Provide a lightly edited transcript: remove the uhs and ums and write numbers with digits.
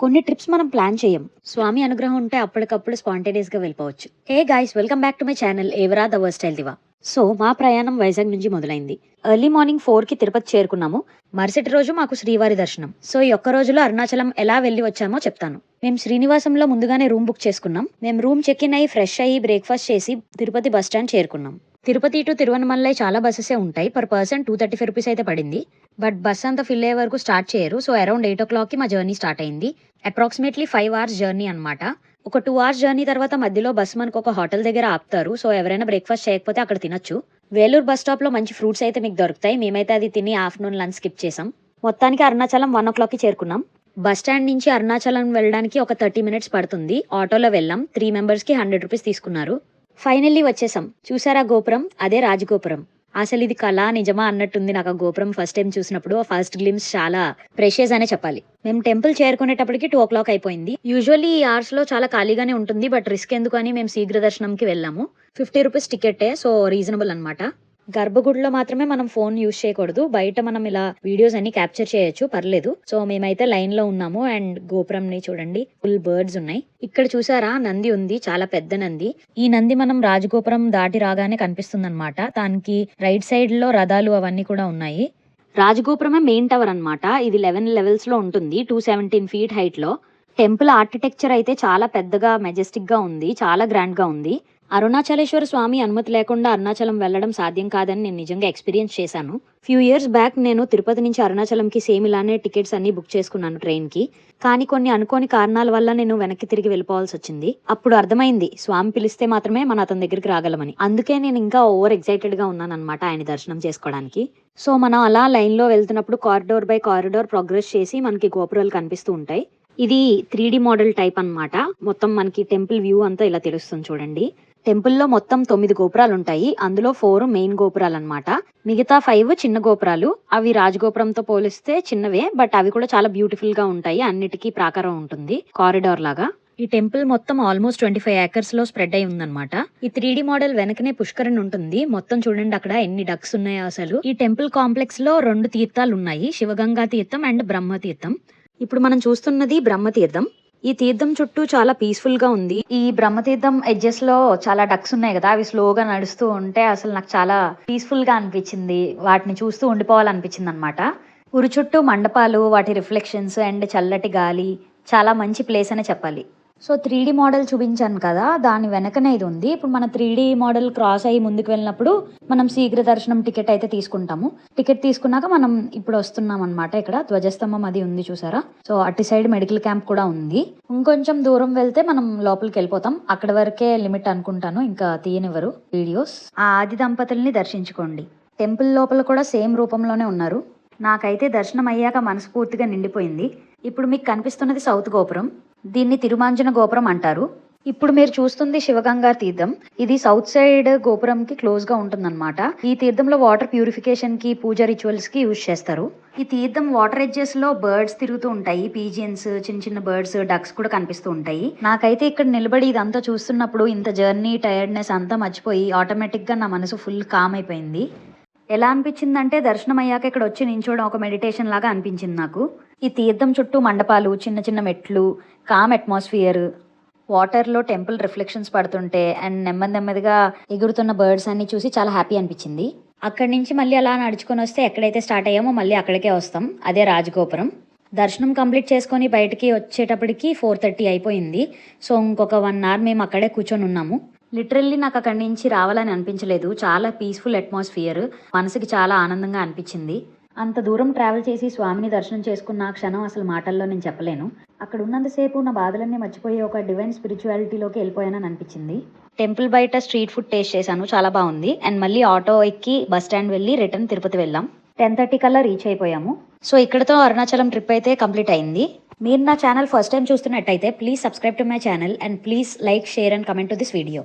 కొన్ని ట్రిప్స్ మనం ప్లాన్ చేయం. స్వామి అనుగ్రహం ఉంటే అప్పటికప్పుడు స్పాంటేనియస్‌గా వెళ్ళిపోవచ్చు. Hey guys, welcome back to my channel ఎవరా ద వర్స్టైల్ దివా. సో మా ప్రయాణం వైజాగ్ నుంచి మొదలైంది. ఎర్లీ మార్నింగ్ 4కి తిరుపతి చేరుకున్నాము. మరుసటి రోజు మాకు శ్రీవారి దర్శనం. సో ఈ ఒక్క రోజులో అరుణాచలం ఎలా వెళ్ళి వచ్చామో చెప్తాను. మేము శ్రీనివాసంలో ముందుగానే రూమ్ బుక్ చేసుకున్నాం. మేము రూమ్ చెక్ ఇన్ అయ్యి ఫ్రెష్ అయ్యి బ్రేక్ఫాస్ట్ చేసి తిరుపతి బస్ స్టాండ్ చేరుకున్నాం. తిరుపతి టు తిరువనమలై చాలా బస్సెసే ఉంటాయి. పర్ పర్సన్ 235 రూపీస్ అయితే పడింది. బట్ బస్ అంతా ఫిల్ అయ్యే వరకు స్టార్ట్ చేయరు. సో అరౌండ్ 8 o'clockకి మా జర్నీ స్టార్ట్ అయింది. అప్రాక్సిమేట్లీ 5 hours జర్నీ అనమాట. ఒక 2 hours జర్నీ తర్వాత మధ్యలో బస్ మనకు ఒక హోటల్ దగ్గర ఆపుతారు. సో ఎవరైనా బ్రేక్ఫాస్ట్ చేయకపోతే అక్కడ తినొచ్చు. వేలూరు బస్ స్టాప్ లో మంచి ఫ్రూట్స్ అయితే మీకు దొరుకుతాయి. మేమైతే అది తిని ఆఫ్టర్నూన్ లంచ్ స్కిప్ చేసాం. మొత్తానికి అరుణాచలం 1 o'clockకి చేరుకున్నాం. బస్ స్టాండ్ నుంచి అరుణాచలం వెళ్ళడానికి ఒక 30 minutes పడుతుంది. ఆటోలో వెళ్ళాం. 3 members కి 100 రూపీస్ తీసుకున్నారు. ఫైనల్లీ వచ్చేసాం. చూసారా గోపురం? అదే రాజగోపురం. అసలు ఇది కళ నిజమా అన్నట్టుంది నాకు ఆ గోపురం ఫస్ట్ టైం చూసినప్పుడు. ఆ ఫస్ట్ గ్లిమ్స్ చాలా ప్రెషియస్ అనే చెప్పాలి. మేము టెంపుల్ చేరుకునేటప్పటికి 2 o'clock అయిపోయింది. యూజువల్లీ ఈ అవర్స్ లో చాలా ఖాళీగానే ఉంటుంది. బట్ రిస్క్ ఎందుకు అని మేము శీఘ్ర దర్శనంకి వెళ్ళాము. 50 రూపీస్ టికెటే, సో రీజనబుల్ అనమాట. గర్భగుడిలో మాత్రమే మనం ఫోన్ యూజ్ చేయకూడదు. బయట మనం ఇలా వీడియోస్ అన్ని క్యాప్చర్ చేయొచ్చు, పర్లేదు. సో మేమైతే లైన్ లో ఉన్నాము. అండ్ గోపురం ని చూడండి, ఫుల్ బర్డ్స్ ఉన్నాయి. ఇక్కడ చూసారా నంది ఉంది, చాలా పెద్ద నంది. ఈ నంది మనం రాజగోపురం దాటి రాగానే కనిపిస్తుంది అనమాట. దానికి రైట్ సైడ్ లో రథాలు అవన్నీ కూడా ఉన్నాయి. రాజగోపురమే మెయిన్ టవర్ అనమాట. ఇది 11 levels లో ఉంటుంది. 217 feet హైట్ లో. టెంపుల్ ఆర్కిటెక్చర్ అయితే చాలా పెద్దగా మెజెస్టిక్ గా ఉంది, చాలా గ్రాండ్ గా ఉంది. అరుణాచలేశ్వర స్వామి అనుమతి లేకుండా అరుణాచలం వెళ్ళడం సాధ్యం కాదని నేను నిజంగా ఎక్స్పీరియన్స్ చేశాను. ఫ్యూ ఇయర్స్ బ్యాక్ నేను తిరుపతి నుంచి అరుణాచలంకి సేమ్ ఇలానే టికెట్స్ అన్ని బుక్ చేసుకున్నాను ట్రైన్ కి. కానీ కొన్ని అనుకోని కారణాల వల్ల నేను వెనక్కి తిరిగి వెళ్ళిపోవాల్సి వచ్చింది. అప్పుడు అర్థమైంది స్వామి పిలిస్తే మాత్రమే మనం అతని దగ్గరికి రాగలమని. అందుకే నేను ఇంకా ఓవర్ ఎక్సైటెడ్ గా ఉన్నాను అనమాట ఆయన దర్శనం చేసుకోవడానికి. సో మనం అలా లైన్ లో వెళ్తున్నప్పుడు కారిడోర్ బై కారిడోర్ ప్రోగ్రెస్ చేసి మనకి గోపురాలు కనిపిస్తూ ఉంటాయి. ఇది 3D మోడల్ టైప్ అన్నమాట. మొత్తం మనకి టెంపుల్ వ్యూ అంతా ఇలా తెలుస్తుంది చూడండి. టెంపుల్లో మొత్తం 9 గోపురాలు ఉంటాయి. అందులో 4 మెయిన్ గోపురాలు అనమాట. మిగతా 5 చిన్న గోపురాలు. అవి రాజగోపురంతో పోలిస్తే చిన్నవే, బట్ అవి కూడా చాలా బ్యూటిఫుల్ గా ఉంటాయి. అన్నిటికీ ప్రాకారం ఉంటుంది కారిడార్ లాగా. ఈ టెంపుల్ మొత్తం ఆల్మోస్ట్ 25 acres లో స్ప్రెడ్ అయి ఉందన్నమాట. ఈ 3D మోడల్ వెనకనే పుష్కరిణి ఉంటుంది. మొత్తం చూడండి అక్కడ ఎన్ని డక్స్ ఉన్నాయో అసలు. ఈ టెంపుల్ కాంప్లెక్స్ లో 2 తీర్థాలు ఉన్నాయి, శివగంగా తీర్థం అండ్ బ్రహ్మ తీర్థం. ఇప్పుడు మనం చూస్తున్నది బ్రహ్మ తీర్థం. ఈ తీర్థం చుట్టూ చాలా పీస్ఫుల్ గా ఉంది. ఈ బ్రహ్మతీర్థం ఎడ్జెస్ లో చాలా డక్స్ ఉన్నాయి కదా, అవి స్లోగా నడుస్తూ ఉంటే అసలు నాకు చాలా పీస్ఫుల్ గా అనిపించింది. వాటిని చూస్తూ ఉండిపోవాలనిపించింది అనమాట. ఊరి చుట్టూ మండపాలు, వాటి రిఫ్లెక్షన్స్ అండ్ చల్లటి గాలి, చాలా మంచి ప్లేస్ అనే చెప్పాలి. సో 3D మోడల్ చూపించాను కదా, దాని వెనకనే ఇది ఉంది. ఇప్పుడు మన 3D మోడల్ క్రాస్ అయ్యి ముందుకు వెళ్ళినప్పుడు మనం శీఘ్ర దర్శనం టికెట్ అయితే తీసుకుంటాము. టికెట్ తీసుకున్నాక మనం ఇప్పుడు వస్తున్నాం అనమాట. ఇక్కడ ధ్వజస్తంభం అది ఉంది చూసారా. సో అటు సైడ్ మెడికల్ క్యాంప్ కూడా ఉంది. ఇంకొంచెం దూరం వెళ్తే మనం లోపలికి వెళ్ళిపోతాం. అక్కడ వరకే లిమిట్ అనుకుంటాను, ఇంకా తీయనివ్వరు వీడియోస్. ఆ ఆది దంపతుల్ని దర్శించుకోండి. టెంపుల్ లోపల కూడా సేమ్ రూపంలోనే ఉన్నారు. నాకైతే దర్శనం అయ్యాక మనస్ఫూర్తిగా నిండిపోయింది. ఇప్పుడు మీకు కనిపిస్తున్నది సౌత్ గోపురం. దీన్ని తిరుమాంజన గోపురం అంటారు. ఇప్పుడు మీరు చూస్తుంది శివగంగా తీర్థం. ఇది సౌత్ సైడ్ గోపురం కి క్లోజ్ గా ఉంటుందన్నమాట. ఈ తీర్థంలో వాటర్ ప్యూరిఫికేషన్ కి, పూజ రిచువల్స్ కి యూజ్ చేస్తారు. ఈ తీర్థం వాటర్ ఎడ్జెస్ లో బర్డ్స్ తిరుగుతూ ఉంటాయి. పీజియన్స్, చిన్న చిన్న బర్డ్స్, డక్స్ కూడా కనిపిస్తూ ఉంటాయి. నాకైతే ఇక్కడ నిలబడి ఇదంతా చూస్తున్నప్పుడు ఇంత జర్నీ టైర్డ్నెస్ అంతా మర్చిపోయి ఆటోమేటిక్ గా నా మనసు ఫుల్ కామ్ అయిపోయింది. ఎలా అనిపించిందంటే దర్శనం అయ్యాక ఇక్కడ వచ్చి నించోవడం ఒక మెడిటేషన్ లాగా అనిపించింది నాకు. ఈ తీర్థం చుట్టూ మండపాలు, చిన్న చిన్న మెట్లు, కామ్ అట్మాస్ఫియర్, వాటర్లో టెంపుల్ రిఫ్లెక్షన్స్ పడుతుంటే అండ్ నెమ్మది నెమ్మదిగా ఎగురుతున్న బర్డ్స్ అన్ని చూసి చాలా హ్యాపీ అనిపించింది. అక్కడి నుంచి మళ్ళీ అలా నడుచుకొని వస్తే ఎక్కడైతే స్టార్ట్ అయ్యామో మళ్ళీ అక్కడికే వస్తాం. అదే రాజగోపురం. దర్శనం కంప్లీట్ చేసుకొని బయటికి వచ్చేటప్పటికి 4:30 అయిపోయింది. సో ఇంకొక 1 hour మేము అక్కడే కూర్చొని ఉన్నాము. లిటరల్లీ నాకు అక్కడి నుంచి రావాలని అనిపించలేదు. చాలా పీస్ఫుల్ అట్మాస్ఫియర్, మనసుకి చాలా ఆనందంగా అనిపించింది. అంత దూరం ట్రావెల్ చేసి స్వామిని దర్శనం చేసుకున్న క్షణం అసలు మాటల్లో నేను చెప్పలేను. అక్కడ ఉన్నంతసేపు నా బాధలన్నీ మర్చిపోయి ఒక డివైన్ స్పిరిచువాలిటీలోకి వెళ్ళిపోయానని అనిపించింది. టెంపుల్ బయట స్ట్రీట్ ఫుడ్ టేస్ట్ చేశాను, చాలా బాగుంది. అండ్ మళ్ళీ ఆటో ఎక్కి బస్ స్టాండ్ వెళ్ళి రిటర్న్ తిరుపతి వెళ్ళాం. 10:30 కల్లా రీచ్ అయిపోయాము. సో ఇక్కడతో అరుణాచలం ట్రిప్ అయితే కంప్లీట్ అయింది. మీరు నా ఛానల్ ఫస్ట్ టైం చూస్తున్నట్టయితే please subscribe to my channel and please like, share and comment to this video.